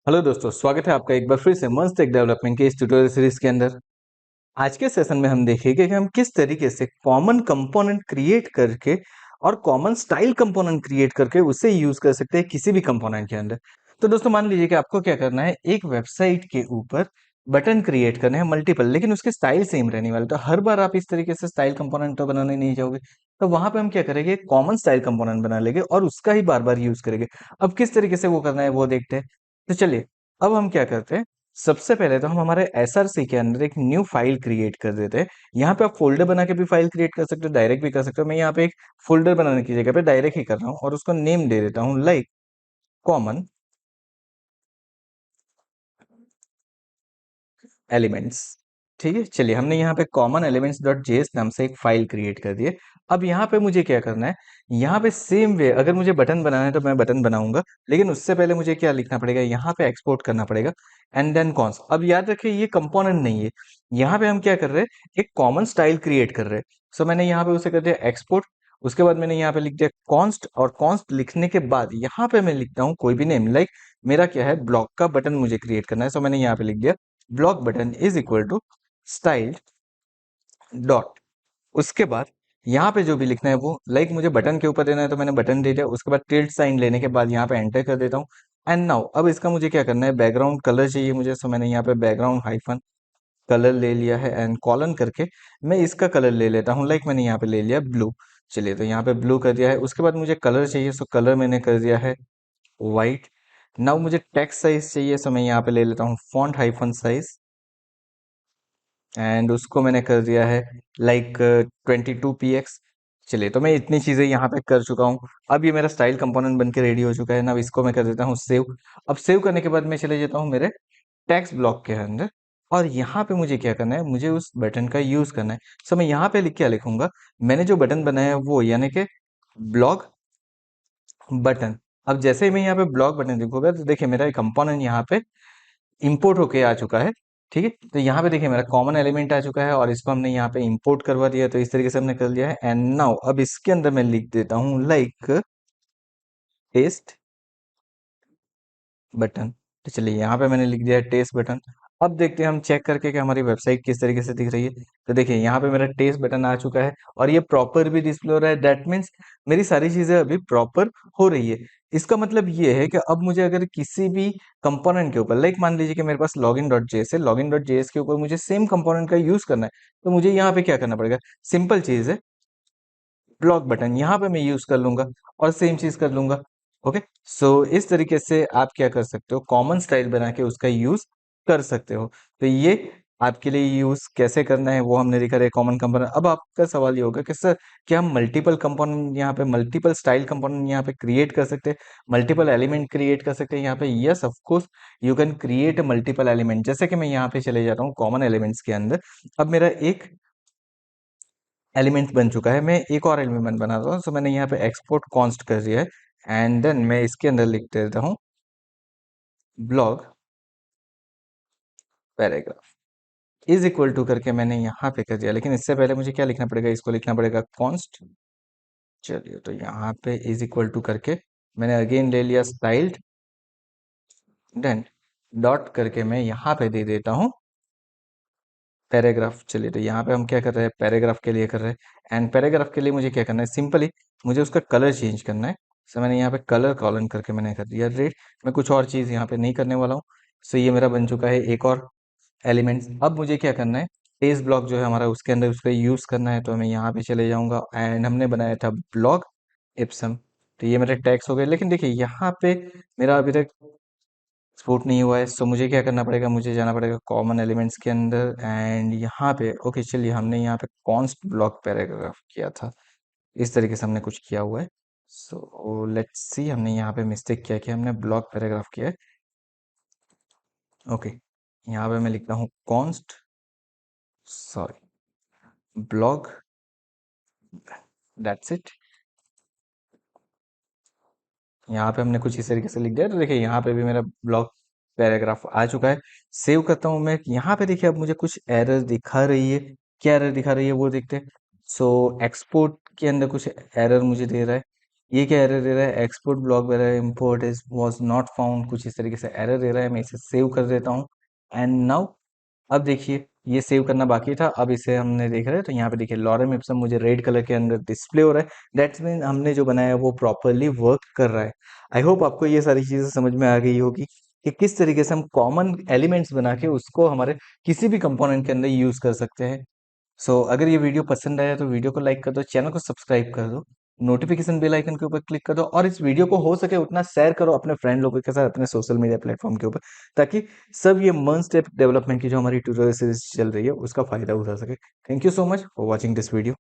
Hello दोस्तों, स्वागत है आपका एक बार फिर से मस्त टेक डेवलपमेंट के इस ट्यूटोरियल सीरीज के अंदर। आज के सेशन में हम देखेंगे कि हम किस तरीके से कॉमन कंपोनेंट क्रिएट करके और कॉमन स्टाइल कंपोनेंट क्रिएट करके उसे यूज कर सकते हैं किसी भी कंपोनेंट के अंदर। तो दोस्तों मान लीजिए कि आपको क्या करना है, एक वेबसाइट के ऊपर बटन क्रिएट करने हैं मल्टीपल, लेकिन उसके स्टाइल सेम रहने वाले। तो हर बार आप इस तरीके से स्टाइल कंपोनेंट तो बनाने नहीं चाहोगे, तो वहां पे हम क्या करेंगे, कॉमन स्टाइल कंपोनेंट बना लेंगे और उसका ही बार बार यूज करेंगे। अब किस तरीके से वो करना है वो देखते हैं। तो चलिए, अब हम क्या करते हैं, सबसे पहले तो हम हमारे एसआरसी के अंदर एक न्यू फाइल क्रिएट कर देते हैं। यहाँ पे आप फोल्डर बना के भी फाइल क्रिएट कर सकते हो, डायरेक्ट भी कर सकते हो। मैं यहाँ पे एक फोल्डर बनाने की जगह पे डायरेक्ट ही कर रहा हूँ और उसको नेम दे देता हूँ लाइक कॉमन एलिमेंट्स। ठीक है, चलिए हमने यहाँ पे कॉमन एलिमेंट्स डॉट जेएस नाम से एक फाइल क्रिएट कर दी है। अब यहाँ पे मुझे क्या करना है, यहाँ पे सेम वे अगर मुझे बटन बनाना है तो मैं बटन बनाऊंगा, लेकिन उससे पहले मुझे क्या लिखना पड़ेगा, यहाँ पे एक्सपोर्ट करना पड़ेगा एंड देन कॉन्स। अब याद रखिए ये कंपोनेंट नहीं है, यहाँ पे हम क्या कर रहे हैं, एक कॉमन स्टाइल क्रिएट कर रहे हैं। सो मैंने यहाँ पे उसे कर दिया एक्सपोर्ट। उसके बाद मैंने यहाँ पे लिख दिया कॉन्स्ट, और कॉन्स्ट लिखने के बाद यहाँ पे मैं लिखता हूँ कोई भी नेम, लाइक मेरा क्या है, ब्लॉक का बटन मुझे क्रिएट करना है। सो मैंने यहाँ पे लिख दिया block button is equal to style dot. उसके बाद यहाँ पे जो भी लिखना है वो, लाइक मुझे बटन के ऊपर देना है तो मैंने बटन दे दिया। उसके बाद टिल्ट साइन लेने के बाद यहाँ पे एंटर कर देता हूँ। एंड नाउ अब इसका मुझे क्या करना है, बैकग्राउंड कलर चाहिए मुझे। सो मैंने यहाँ पे बैकग्राउंड हाइफन कलर ले लिया है एंड कॉलन करके मैं इसका कलर ले लेता हूँ, लाइक मैंने यहाँ पे ले लिया ब्लू। चलिए, तो यहाँ पे ब्लू कर दिया है। उसके बाद मुझे कलर चाहिए, सो कलर मैंने कर दिया है वाइट। नाउ मुझे टेक्स्ट साइज चाहिए, सो मैं यहाँ पे ले लेता हूँ फॉन्ट हाइफन साइज एंड उसको मैंने कर दिया है लाइक 22 px। चलिए, तो मैं इतनी चीजें यहाँ पे कर चुका हूँ। अब ये मेरा स्टाइल कंपोनेंट बन के रेडी हो चुका है ना। अब इसको मैं कर देता हूँ सेव। अब सेव करने के बाद मैं चले जाता हूँ मेरे टेक्स्ट ब्लॉक के अंदर, और यहाँ पे मुझे क्या करना है, मुझे उस बटन का यूज करना है। सो मैं यहाँ पे लिख क्या लिखूंगा, मैंने जो बटन बनाया है वो, यानी कि ब्लॉक बटन। अब जैसे ही मैं यहाँ पे ब्लॉक बटन लिखूंगा तो देखिए मेरा कंपोनेंट यहाँ पे इंपोर्ट होके आ चुका है। ठीक है, तो यहाँ पे देखिए मेरा कॉमन एलिमेंट आ चुका है और इसको हमने यहाँ पे इंपोर्ट करवा दिया। तो इस तरीके से हमने कर लिया है। एंड नाउ अब इसके अंदर मैं लिख देता हूँ लाइक टेस्ट बटन। तो चलिए, यहाँ पे मैंने लिख दिया है टेस्ट बटन। अब देखते हैं हम चेक करके कि हमारी वेबसाइट किस तरीके से दिख रही है। तो देखिए यहाँ पे मेरा टेस्ट बटन आ चुका है और ये प्रॉपर भी डिस्प्ले हो रहा है। दैट मीन्स मेरी सारी चीजें अभी प्रॉपर हो रही है। इसका मतलब ये है कि अब मुझे अगर किसी भी कंपोनेंट के ऊपर, लाइक मान लीजिए कि मेरे पास लॉगिन डॉट जेएस है, लॉगिन डॉट जेएस के ऊपर मुझे सेम कंपोनेंट का यूज करना है, तो मुझे यहाँ पे क्या करना पड़ेगा, सिंपल चीज है, ब्लॉक बटन यहाँ पे मैं यूज कर लूंगा और सेम चीज कर लूंगा। ओके, सो इस तरीके से आप क्या कर सकते हो, कॉमन स्टाइल बना के उसका यूज कर सकते हो। तो ये आपके लिए यूज कैसे करना है वो हमने देखा है, कॉमन कंपोनेंट। अब आपका सवाल ये होगा कि सर क्या हम मल्टीपल कंपोनेंट यहाँ पे, मल्टीपल स्टाइल कंपोनेंट यहाँ पे क्रिएट कर सकते हैं, मल्टीपल एलिमेंट क्रिएट कर सकते हैं यहाँ पे? Yes, of course you can create multiple element. जैसे कि मैं यहाँ पे चले जाता हूँ कॉमन एलिमेंट्स के अंदर। अब मेरा एक एलिमेंट बन चुका है, मैं एक और एलिमेंट बना रहा हूँ। सो मैंने यहाँ पे एक्सपोर्ट कॉन्स्ट कर दिया है एंड देन मैं इसके अंदर लिख देता हूँ blog paragraph is equal to करके मैंने यहाँ पे कर दिया। लेकिन इससे पहले मुझे क्या लिखना पड़ेगा, इसको लिखना पड़ेगा कॉन्स्ट। चलिए, तो यहाँ पे इज इक्वल टू करके मैंने अगेन ले लिया स्टाइल्ड, देन डॉट करके मैं यहाँ पे दे देता हूँ पैराग्राफ। चलिए, तो यहाँ पे हम क्या कर रहे हैं, पैराग्राफ के लिए कर रहे हैं। एंड पैराग्राफ के लिए मुझे क्या करना है, सिंपली मुझे उसका कलर चेंज करना है। सो मैंने यहाँ पे कलर कॉलन करके मैंने कर दिया रेड। मैं कुछ और चीज़ यहाँ पे नहीं करने वाला हूँ। सो ये मेरा बन चुका है एक और एलिमेंट्स। अब मुझे क्या करना है, टेस्ट ब्लॉक जो है हमारा उसके अंदर उसका यूज़ करना है। तो मैं यहाँ पे चले जाऊँगा एंड हमने बनाया था ब्लॉग इप्सम। तो ये मेरे टैग्स हो गए। लेकिन देखिए यहाँ पे मेरा अभी तक एक्सपोर्ट नहीं हुआ है। सो मुझे क्या करना पड़ेगा, मुझे जाना पड़ेगा कॉमन एलिमेंट्स के अंदर एंड यहाँ पे, ओके चलिए, हमने यहाँ पे कॉन्स्ट ब्लॉक पैराग्राफ किया था, इस तरीके से हमने कुछ किया हुआ है। सो लेट्स सी, हमने यहाँ पे मिस्टेक किया कि हमने ब्लॉक पैराग्राफ किया है। ओके, यहाँ पे मैं लिखता हूँ const, sorry, block, that's it. यहाँ पे हमने कुछ इस तरीके से लिख दिया। तो देखिए यहाँ पे भी मेरा ब्लॉक पैराग्राफ आ चुका है। सेव करता हूँ मैं। यहाँ पे देखिए अब मुझे कुछ एरर दिखा रही है। क्या एरर दिखा रही है वो देखते हैं। सो एक्सपोर्ट के अंदर कुछ एरर मुझे दे रहा है। ये क्या एरर दे रहा है, एक्सपोर्ट ब्लॉक वगैरह import is was not found, कुछ इस तरीके से एरर दे रहा है। मैं इसे सेव कर देता हूँ एंड नाउ अब देखिए ये सेव करना बाकी था, अब इसे हमने देख रहे हैं तो यहाँ पे देखिए लॉरम इप्सम मुझे रेड कलर के अंदर डिस्प्ले हो रहा है। दैट्स मीन हमने जो बनाया है वो प्रॉपरली वर्क कर रहा है। आई होप आपको ये सारी चीज़ें समझ में आ गई होगी कि किस तरीके से हम कॉमन एलिमेंट्स बना के उसको हमारे किसी भी कंपोनेंट के अंदर यूज़ कर सकते हैं। सो अगर ये वीडियो पसंद आया तो वीडियो को लाइक कर दो, चैनल को सब्सक्राइब कर दो, नोटिफिकेशन बेल आइकन के ऊपर क्लिक कर दो और इस वीडियो को हो सके उतना शेयर करो अपने फ्रेंड लोगों के साथ अपने सोशल मीडिया प्लेटफॉर्म के ऊपर, ताकि सब ये मन स्टेप डेवलपमेंट की जो हमारी ट्यूटोरियल सीरीज चल रही है उसका फायदा उठा सके। Thank you so much for watching this video.